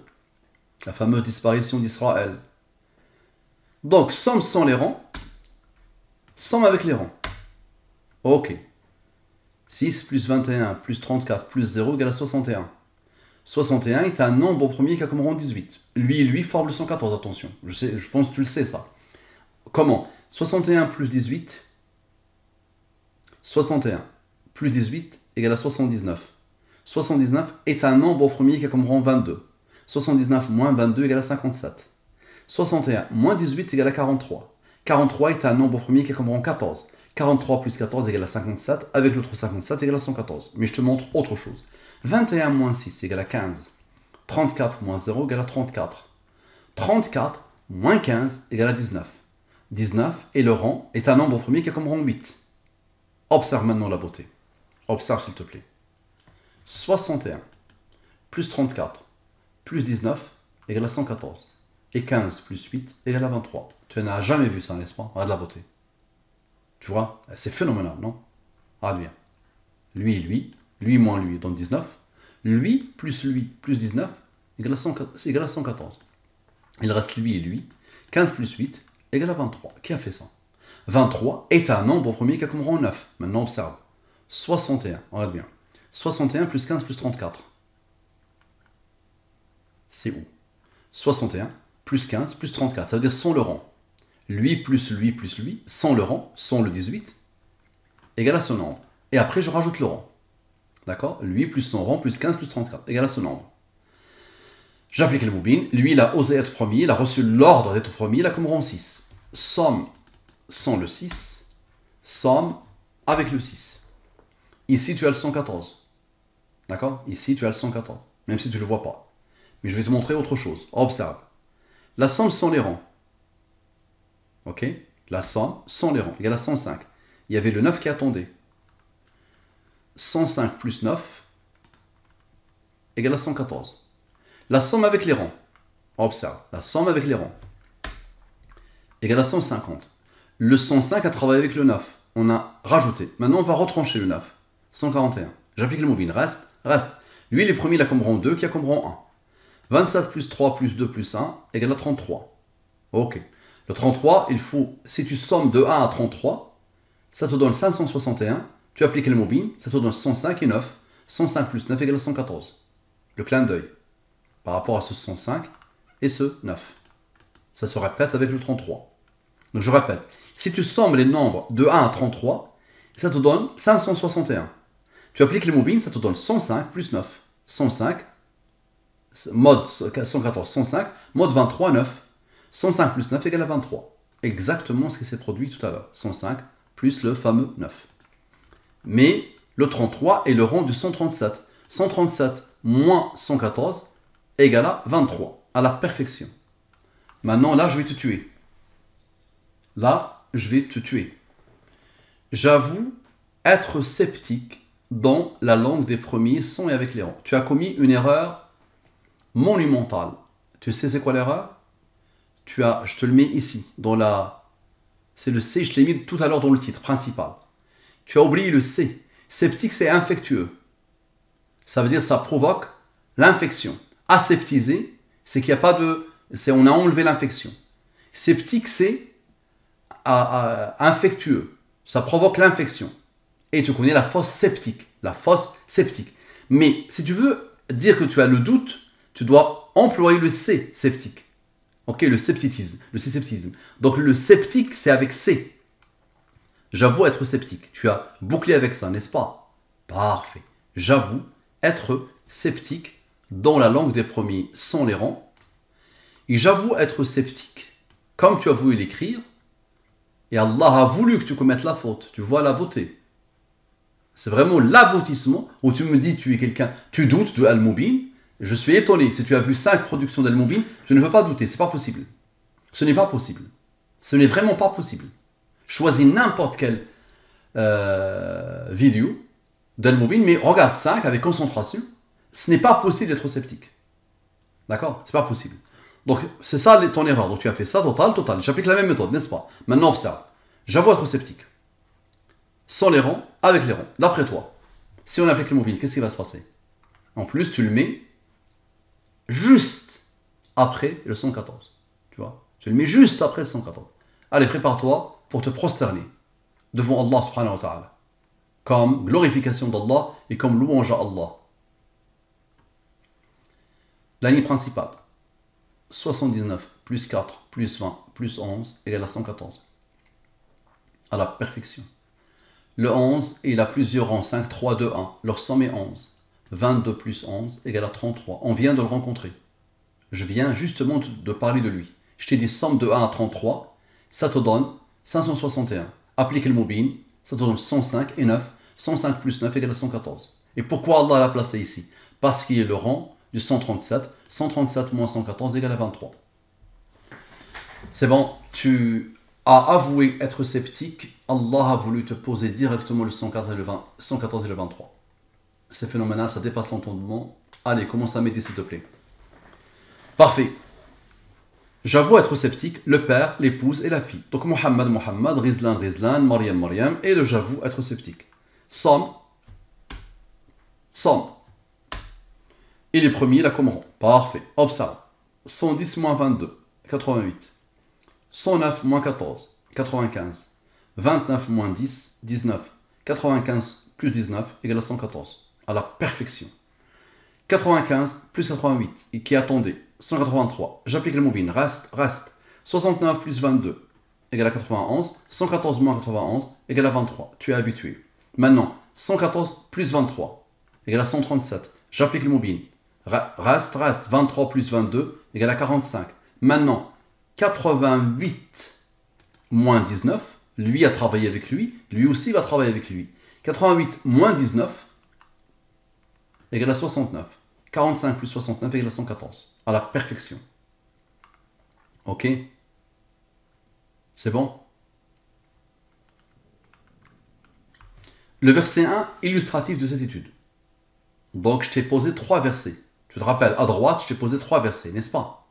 La fameuse disparition d'Israël. Donc, somme sans les rangs, somme avec les rangs. Ok. 6 plus 21 plus 34 plus 0 égale à 61. 61 est un nombre au premier qui a comme rang 18. Lui forme le 114, attention. Je pense que tu le sais, ça. Comment? 61 plus 18. 61 plus 18 égale à 79. 79 est un nombre au premier qui a comme rang 22. 79 moins 22 égale à 57. 61 moins 18 égale à 43. 43 est un nombre au premier qui a comme rang 14. 43 plus 14 égale à 57. Avec l'autre 57 égale à 114. Mais je te montre autre chose. 21 moins 6 égale à 15. 34 moins 0 égale à 34. 34 moins 15 égale à 19. 19 et le rang est un nombre au premier qui a comme rang 8. Observe maintenant la beauté. Observe s'il te plaît. 61 plus 34 plus 19 égale à 114. et 15 plus 8 égale à 23. Tu n'as jamais vu ça, n'est-ce pas? Regarde la beauté. Tu vois? C'est phénoménal, non? Regarde bien. Lui moins lui donne 19. Lui plus 19 égale à 114. Il reste lui et lui. 15 plus 8 égale à 23. Qui a fait ça? 23 est un nombre premier qui a comme rang 9. Maintenant, observe. 61, regarde bien. 61 plus 15 plus 34. C'est où? 61 plus 15 plus 34. Ça veut dire sans le rang. Lui plus lui, sans le rang, sans le 18, égale à ce nombre. Et après, je rajoute le rang. D'accord? Lui plus son rang plus 15 plus 34, égale à ce nombre. J'applique le moubine. Lui, il a osé être premier, il a reçu l'ordre d'être premier, il a comme rang 6. Somme sans le 6, somme avec le 6. Ici, tu as le 114. D'accord? Ici, tu as le 114, même si tu ne le vois pas. Mais je vais te montrer autre chose. Observe. La somme sans les rangs. Ok? La somme sans les rangs, égale à 105. Il y avait le 9 qui attendait. 105 plus 9 égale à 114. La somme avec les rangs. Observe. La somme avec les rangs égale à 150. Le 105 a travaillé avec le 9. On a rajouté. Maintenant, on va retrancher le 9. 141. J'applique le moubine. Reste. Lui, il est premier, il a comme rang 2, qui a comme rang 1. 27 plus 3 plus 2 plus 1 égale à 33. Ok. Le 33, il faut, si tu sommes de 1 à 33, ça te donne 561. Tu appliques le moubine, ça te donne 105 et 9. 105 plus 9 égale à 114. Le clin d'œil. Par rapport à ce 105 et ce 9. Ça se répète avec le 33. Donc je répète. Si tu sommes les nombres de 1 à 33, ça te donne 561. Tu appliques les moubines, ça te donne 105 plus 9. 105, mode 114, 105, mode 23, 9. 105 plus 9 égale à 23. Exactement ce qui s'est produit tout à l'heure. 105 plus le fameux 9. Mais le 33 est le rang du 137. 137 moins 114 égale à 23. À la perfection. Maintenant, là, je vais te tuer. J'avoue être sceptique dans la langue des premiers sans et avec les rangs. Tu as commis une erreur monumentale. Tu sais c'est quoi l'erreur? Je te le mets ici, c'est le C, je l'ai mis tout à l'heure dans le titre principal. Tu as oublié le C. Sceptique, c'est infectieux. Ça veut dire ça provoque l'infection. Aseptisé, c'est qu'il n'y a pas de... on a enlevé l'infection. Sceptique, c'est infectueux. Ça provoque l'infection. Et tu connais la fosse septique. Mais si tu veux dire que tu as le doute, tu dois employer le C, sceptique. Ok, le scepticisme. Donc le sceptique, c'est avec C. J'avoue être sceptique. Tu as bouclé avec ça, n'est-ce pas? Parfait. J'avoue être sceptique dans la langue des premiers sans les rangs. Et j'avoue être sceptique comme tu as voulu l'écrire. Et Allah a voulu que tu commettes la faute. Tu vois la beauté. C'est vraiment l'aboutissement où tu me dis tu es quelqu'un, tu doutes de Al-Moubin. Je suis étonné. Si tu as vu 5 productions d'Al-Moubin, je ne veux pas douter. C'est pas possible. Ce n'est pas possible. Ce n'est vraiment pas possible. Choisis n'importe quelle vidéo d'Al-Moubin, mais regarde 5 avec concentration. Ce n'est pas possible d'être sceptique. D'accord? C'est pas possible. Donc, c'est ça ton erreur. Donc, tu as fait ça, total. J'applique la même méthode, n'est-ce pas? Maintenant, observe. J'avoue être sceptique. Sans les rangs, avec les rangs. D'après toi, si on applique le mobile, qu'est-ce qui va se passer? En plus, tu le mets juste après le 114. Tu vois? Tu le mets juste après le 114. Allez, prépare-toi pour te prosterner devant Allah subhanahu wa ta'ala. Comme glorification d'Allah et comme louange à Allah. La ligne principale. 79 plus 4 plus 20 plus 11 égale à 114. À la perfection. Le 11, il a plusieurs rangs. 5, 3, 2, 1. Leur somme est 11. 22 plus 11 égale à 33. On vient de le rencontrer. Je viens justement de parler de lui. Je t'ai dit somme de 1 à 33. Ça te donne 561. Applique le mobile. Ça te donne 105 et 9. 105 plus 9 égale à 114. Et pourquoi Allah l'a placé ici? Parce qu'il est le rang du 137. 137 moins 114 égale à 23. C'est bon, tu as avoué être sceptique. Allah a voulu te poser directement le 114 et le 23. C'est phénoménal, ça dépasse l'entendement. Allez, commence à m'aider s'il te plaît. Parfait. J'avoue être sceptique, le père, l'épouse et la fille. Donc Mohammed, Mohammed, Rizlan, Rizlan, Mariam, Mariam, et le j'avoue être sceptique. Somme, somme. Et les premiers, la Qumran. Parfait. Observe. 110 moins 22, 88. 109 moins 14, 95. 29 moins 10, 19. 95 plus 19 égale à 114. À la perfection. 95 plus 88, et qui attendait 183. J'applique le mobile. Reste. 69 plus 22 égale à 91. 114 moins 91 égale à 23. Tu es habitué. Maintenant, 114 plus 23 égale à 137. J'applique le mobile. Reste. 23 plus 22 égale à 45. Maintenant, 88 moins 19, lui a travaillé avec lui aussi va travailler avec lui. 88 moins 19 égale à 69. 45 plus 69 égale à 114. À la perfection. Ok? C'est bon? Le verset 1, illustratif de cette étude. Donc, je t'ai posé 3 versets. Tu te rappelles, à droite, je t'ai posé 3 versets, n'est-ce pas?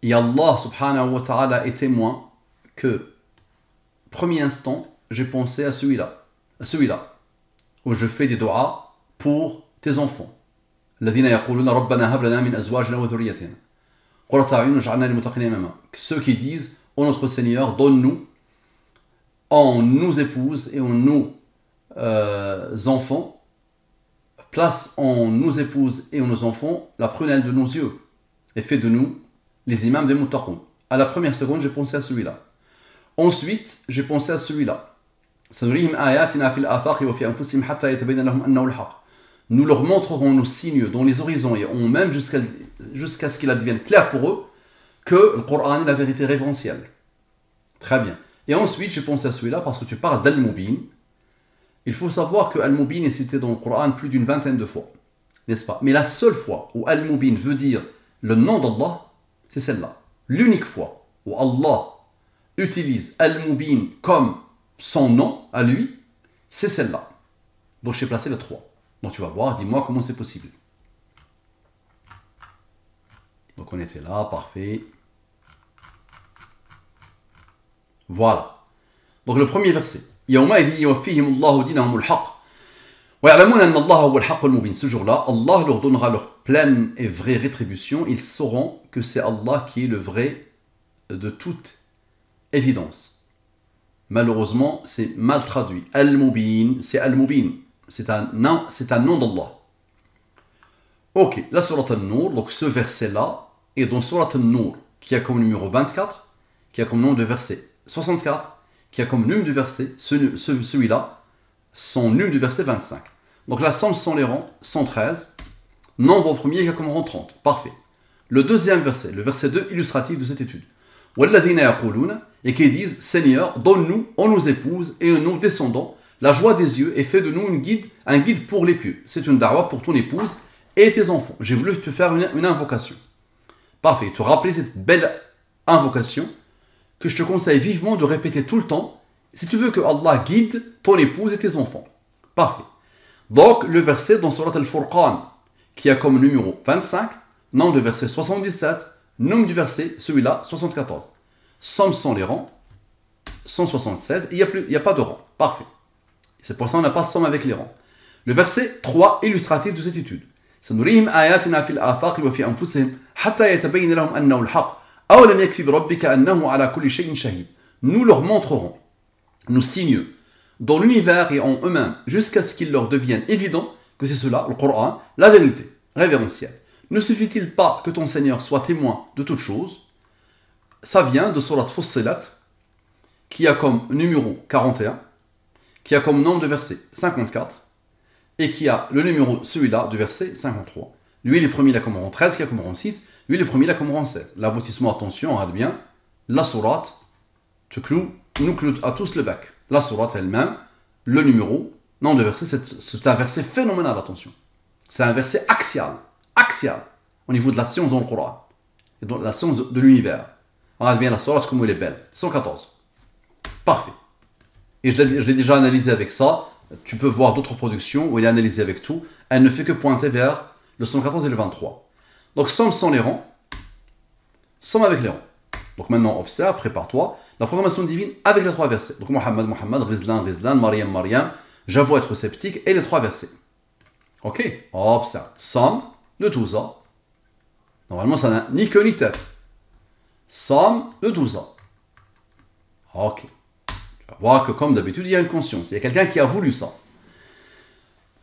Et Allah subhanahu wa ta'ala est témoin que, premier instant, j'ai pensé à celui-là, où je fais des doigts pour tes enfants. Ceux qui disent, ô notre Seigneur, donne-nous en nous épouses et en nous enfants, place en nous épouses et en nos enfants la prunelle de nos yeux et fais de nous les imams des muttaqun. À la première seconde, j'ai pensé à celui-là. Ensuite, j'ai pensé à celui-là. Nous leur montrerons nos signes dans les horizons et on même jusqu'à ce qu'il advienne clair pour eux que le Coran est la vérité révérentielle. Très bien. Et ensuite, j'ai pensé à celui-là parce que tu parles d'Al-Mubin. Il faut savoir que Al-Mubin est cité dans le Coran plus d'une vingtaine de fois. N'est-ce pas? Mais la seule fois où Al-Mubin veut dire le nom d'Allah, c'est celle-là. L'unique fois où Allah utilise Al-Mubin comme son nom à lui, c'est celle-là. Donc j'ai placé le 3. Donc tu vas voir, dis-moi comment c'est possible. Donc on était là, parfait. Voilà. Donc le premier verset. Ce jour-là, Allah leur donnera leur pleine et vraie rétribution. Ils sauront que c'est Allah qui est le vrai de toute évidence. Malheureusement, c'est mal traduit. Al-Mubin, c'est Al-Mubin. C'est un nom d'Allah. Ok, la sourate An-Nur, donc ce verset-là, est dans sourate An-Nur, qui a comme numéro 24, qui a comme nom de verset 64, qui a comme numéro de verset, celui-là, son numéro de verset 25. Donc la somme sont les rangs, 113, nombre premier qui a comme rang 30. Parfait. Le deuxième verset, le verset 2 illustratif de cette étude. Et qui disent, Seigneur, donne-nous, on nous épouse et nous descendons, la joie des yeux et fais de nous un guide pour les pieux. C'est une da'wah pour ton épouse et tes enfants. J'ai voulu te faire une invocation. Parfait. Te rappeler cette belle invocation que je te conseille vivement de répéter tout le temps si tu veux que Allah guide ton épouse et tes enfants. Parfait. Donc, le verset dans Surat Al-Furqan, qui a comme numéro 25, nom de verset 77, nom du verset, celui-là, 74. Somme sont les rangs, 176, il n'y a pas de rang. Parfait. C'est pour ça qu'on n'a pas somme avec les rangs. Le verset 3 illustratif de cette étude. Nous leur montrerons nos signes dans l'univers et en eux-mêmes jusqu'à ce qu'il leur devienne évident que c'est cela, le Coran, la vérité révérentielle. Ne suffit-il pas que ton Seigneur soit témoin de toutes choses? Ça vient de Surat Fussilat, qui a comme numéro 41, qui a comme nombre de versets 54, et qui a le numéro, celui-là, de verset 53. Lui, le premier, il a comme rang 13, qui a comme rang 6. Lui, le premier, il a comme rang 16. L'aboutissement, attention, regarde bien. La sourate nous cloue à tous le bec. La sourate elle-même, le numéro, nom de verset, c'est un verset phénoménal, attention. C'est un verset axial, au niveau de la science dans le Coran, et dans la science de l'univers. Regarde bien la sourate, comme elle est belle. 114. Parfait. Et je l'ai déjà analysé avec ça. Tu peux voir d'autres productions où il est analysé avec tout. Elle ne fait que pointer vers le 114 et le 23. Donc, somme sont les rangs. somme avec les rangs. Donc maintenant, observe, prépare-toi. La programmation divine avec les 3 versets. Donc Mohammed, Mohammed, Rizlan, Rizlan, Mariam, Mariam, j'avoue être sceptique et les 3 versets. Ok, observe. Somme de tout ça. Normalement, ça n'a ni queue ni tête. Somme de tout ça. Ok. Tu vas voir que comme d'habitude, il y a une conscience. Il y a quelqu'un qui a voulu ça.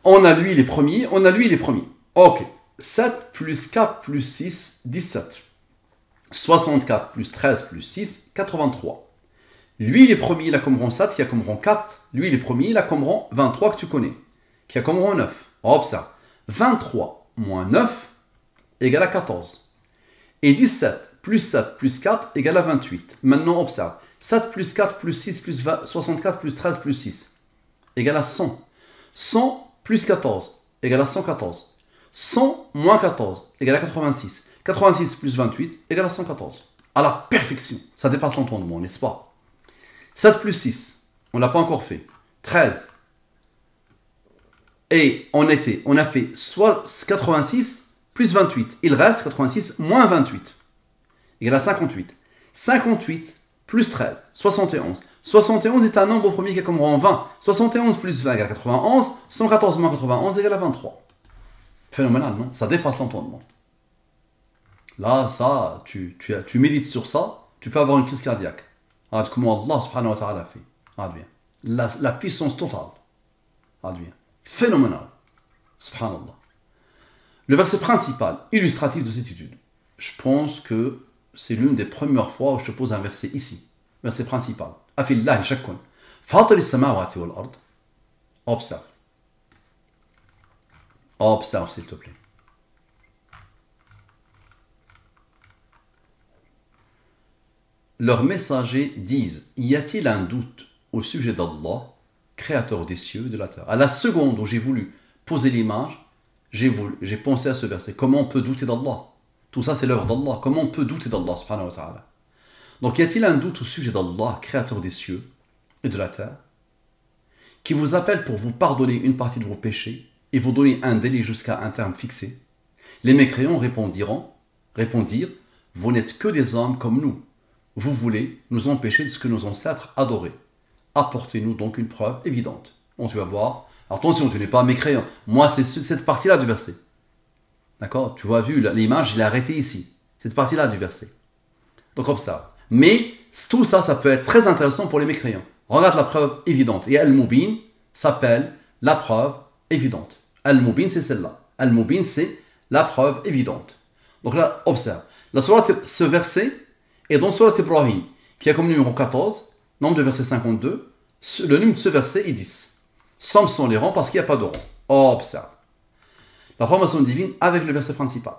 On a lui les premiers, on a lui les premiers. Ok. 7 plus 4 plus 6, 17. 64 plus 13 plus 6, 83. Lui, il est premier, il a comme rang 7, il a comme rang 4. Lui, il est premier, il a comme rang 23 que tu connais. Qui a comme rang 9. Observe. 23 moins 9 égale à 14. Et 17 plus 7 plus 4 égale à 28. Maintenant, observe. 7 plus 4 plus 6 plus 64 plus 13 plus 6 égale à 100. 100 plus 14 égale à 114. 100 moins 14 égale à 86. 86 plus 28 égale à 114. À la perfection. Ça dépasse l'entendement, n'est-ce pas? 7 plus 6, on ne l'a pas encore fait. 13. Et on a fait soit 86 plus 28. Il reste 86 moins 28 égale à 58. 58 plus 13, 71. 71 est un nombre premier qui a comme rang 20. 71 plus 20 égale à 91. 114 moins 91 égale à 23. Phénoménal, non? Ça dépasse l'entendement. Là, ça, tu médites sur ça, tu peux avoir une crise cardiaque. Regarde comment Allah subhanahu wa ta'ala fait. Regarde bien. La puissance totale. Regarde bien. Phénoménal. Subhanallah. Le verset principal, illustratif de cette étude. Je pense que c'est l'une des premières fois où je te pose un verset ici. Verset principal. Afillahi shakkun. Fatir as-samawati wal ard. Observe. Observe, s'il te plaît. Leurs messagers disent, y a-t-il un doute au sujet d'Allah, créateur des cieux et de la terre? À la seconde où j'ai voulu poser l'image, j'ai pensé à ce verset. Comment on peut douter d'Allah? Tout ça, c'est l'œuvre d'Allah. Comment on peut douter d'Allah, subhanahu wa ta'ala? Donc, y a-t-il un doute au sujet d'Allah, créateur des cieux et de la terre, qui vous appelle pour vous pardonner une partie de vos péchés et vous donner un délai jusqu'à un terme fixé? Les mécréants répondirent, vous n'êtes que des hommes comme nous. Vous voulez nous empêcher de ce que nos ancêtres adoraient. Apportez-nous donc une preuve évidente. Bon, tu vas voir. Alors attention, tu n'es pas mécréant. Moi, c'est cette partie-là du verset. D'accord? Tu vois, vu l'image, je l'ai arrêtée ici. Cette partie-là du verset. Donc observe. Mais tout ça, ça peut être très intéressant pour les mécréants. Regarde la preuve évidente. Et Al-Mubin s'appelle la preuve évidente. Al-Mubin, c'est celle-là. Al-Mubin, c'est la preuve évidente. Donc là, observe. Ce verset est dans Surat Ibrahim, qui a comme numéro 14, nombre de verset 52. Le numéro de ce verset est 10. Somme sont les rangs parce qu'il n'y a pas de rang. Observe. La formation divine avec le verset principal.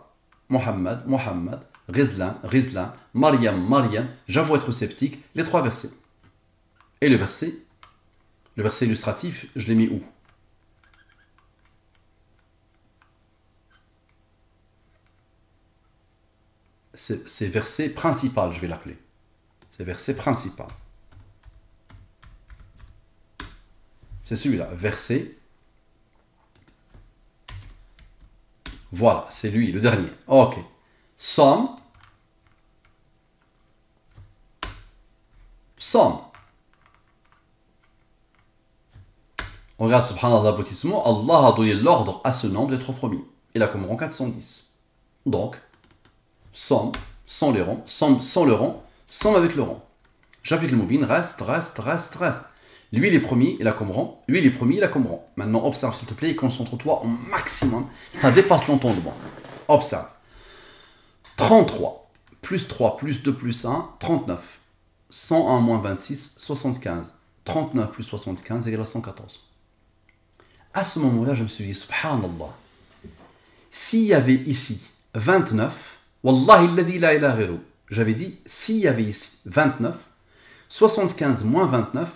Mohammed, Mohammed, Rizlan, Rizlan, Mariam, Mariam, j'avoue être sceptique, les 3 versets. Et le verset illustratif, je l'ai mis où? C'est verset principal, je vais l'appeler. C'est verset principal. C'est celui-là, verset. Voilà, c'est lui, le dernier. Ok. Somme. On regarde, subhanallah, l'aboutissement. Allah a donné l'ordre à ce nombre d'être premier. Il a comme rang 410. Donc, somme, sans les rangs, somme sans le rang, somme avec le rang. J'applique le mobile, reste. Lui, il est premier, il a comme rang. Lui, il est premier, il a comme rang. Maintenant, observe, s'il te plaît, et concentre-toi au maximum. Ça dépasse l'entendement. Observe. 33, plus 3, plus 2, plus 1, 39. 101 moins 26, 75. 39 plus 75 égale à 114. À ce moment-là, je me suis dit, subhanallah, s'il y avait ici 29, wallahi alladhi la ilaha ghayru, j'avais dit, s'il y avait ici 29, 75 moins 29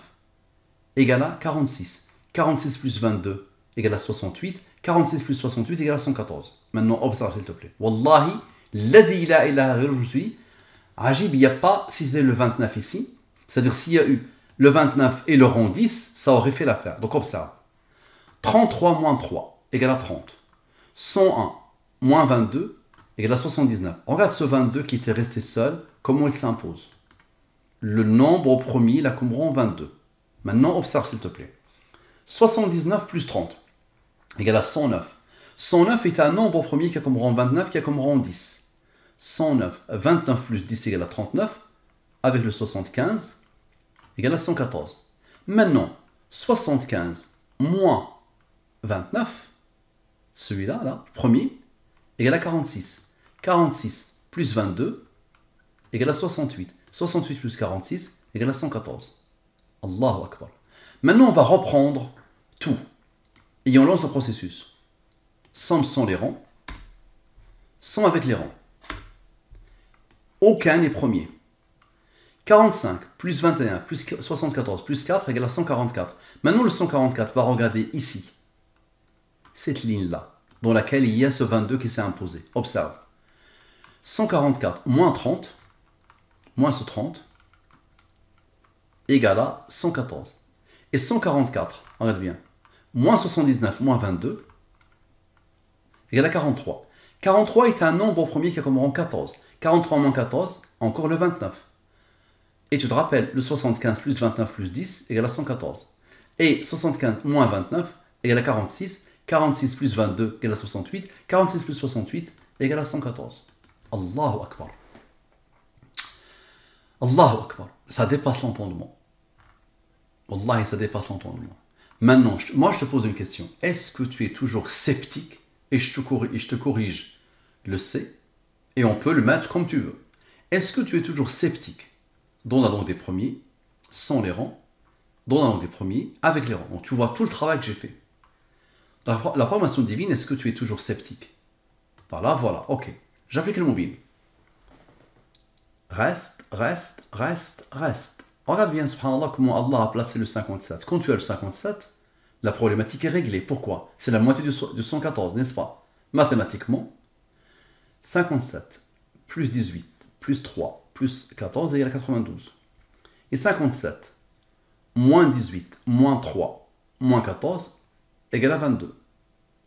égale à 46. 46 plus 22 égale à 68. 46 plus 68 égale à 114. Maintenant, observe s'il te plaît. Wallahi, alladhi la ilaha ghayru, je me suis dit, Ajib, il n'y a pas, si c'était le 29 ici, c'est-à-dire s'il y a eu le 29 et le rang 10, ça aurait fait l'affaire. Donc observe. 33 moins 3 égale à 30. 101 moins 22 égale à 79. Regarde ce 22 qui était resté seul, comment il s'impose. Le nombre au premier, là, comme rang 22. Maintenant, observe s'il te plaît. 79 plus 30 égale à 109. 109 est un nombre au premier qui a comme rang 29, qui a comme rang 10. 109, 29 plus 10 égale à 39, avec le 75 égale à 114. Maintenant, 75 moins 29, celui-là, là, premier, égale à 46. 46 plus 22 égale à 68. 68 plus 46 égale à 114. Allahu Akbar. Maintenant, on va reprendre tout. Et on lance le processus. 100 sans les rangs. 100 avec les rangs. Aucun n'est premier. 45 plus 21 plus 74 plus 4 égale à 144. Maintenant, le 144 va regarder ici. Cette ligne-là, dans laquelle il y a ce 22 qui s'est imposé. Observe. 144 moins 30, moins ce 30, égale à 114. Et 144, regarde bien, moins 79 moins 22, égale à 43. 43 est un nombre au premier qui a comme rang 14. 43 moins 14, encore le 29. Et tu te rappelles, le 75 plus 29 plus 10 égale à 114. Et 75 moins 29 égale à 46. 46 plus 22 égale à 68. 46 plus 68 égale à 114. Allahu Akbar. Allahu Akbar. Ça dépasse l'entendement. Wallahi, ça dépasse l'entendement. Maintenant, moi je te pose une question. Est-ce que tu es toujours sceptique et je te corrige le C et on peut le mettre comme tu veux. Est-ce que tu es toujours sceptique dans la langue des premiers, sans les rangs, dans la langue des premiers, avec les rangs? Donc tu vois tout le travail que j'ai fait. Dans la formation divine, est-ce que tu es toujours sceptique? Voilà, ok. J'applique le mobile. Reste. Regarde bien, subhanallah, comment Allah a placé le 57. Quand tu as le 57, la problématique est réglée. Pourquoi? C'est la moitié de 114, n'est-ce pas? Mathématiquement, 57 plus 18 plus 3 plus 14 égale à 92. Et 57 moins 18 moins 3 moins 14 égale à 22.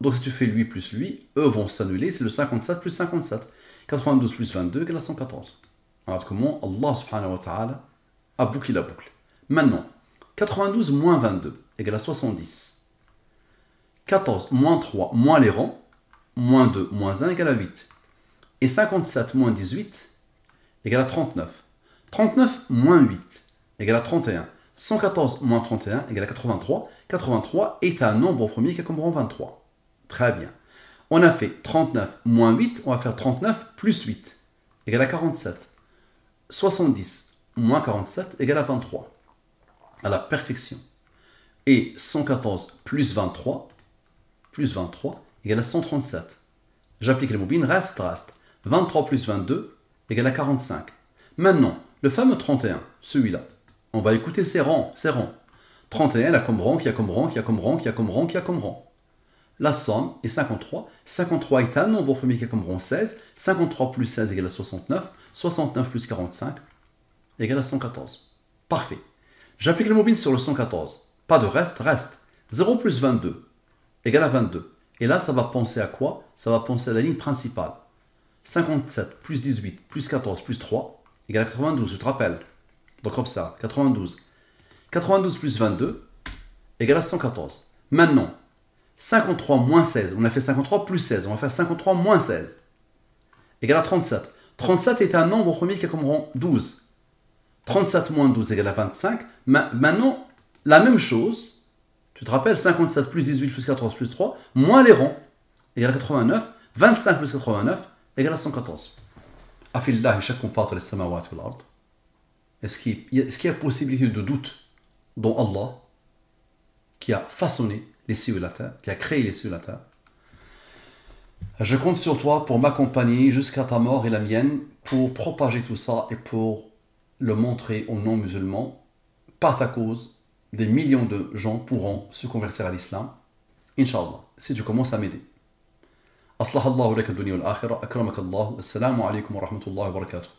Donc si tu fais lui plus lui, eux vont s'annuler, c'est le 57 plus 57. 92 plus 22 égale à 114. Alors comment Allah subhanahu wa ta'ala a bouclé la boucle. Maintenant, 92 moins 22 égale à 70. 14 moins 3 moins les rangs, moins 2 moins 1 égale à 8. Et 57 moins 18 égale à 39. 39 moins 8 égale à 31. 114 moins 31 égale à 83. 83 est un nombre au premier qui a comme rang 23. Très bien. On a fait 39 moins 8, on va faire 39 plus 8 égale à 47. 70 moins 47 égale à 23. À la perfection. Et 114 plus 23 égale à 137. J'applique les mobiles, reste. 23 plus 22 égale à 45. Maintenant, le fameux 31, celui-là, on va écouter ses rangs. 31, il a comme rang, qui a comme rang. La somme est 53. 53 est un nombre au premier qui a comme rang 16. 53 plus 16 égale à 69. 69 plus 45 égale à 114. Parfait. J'applique le mobile sur le 114. Pas de reste. 0 plus 22 égale à 22. Et là, ça va penser à quoi? Ça va penser à la ligne principale. 57 plus 18 plus 14 plus 3 égale à 92, tu te rappelles? Donc observe, 92. 92 plus 22 égale à 114. Maintenant, 53 moins 16, on a fait 53 plus 16, on va faire 53 moins 16 égale à 37. 37 est un nombre au premier qui a comme rang 12. 37 moins 12 égale à 25. Maintenant, la même chose, tu te rappelles, 57 plus 18 plus 14 plus 3, moins les rangs, égale à 89. 25 plus 89 égale à 114. Afillahi shakkum fatir as-samawati wal ard. Est-ce qu'il y a possibilité de doute dans Allah qui a façonné les cieux et la terre, qui a créé les cieux et la terre? Je compte sur toi pour m'accompagner jusqu'à ta mort et la mienne, pour propager tout ça et pour le montrer aux non-musulmans. Par ta cause, des millions de gens pourront se convertir à l'islam. Inch'Allah, si tu commences à m'aider. أصلح الله لك الدنيا والآخرة أكرمك الله السلام عليكم ورحمة الله وبركاته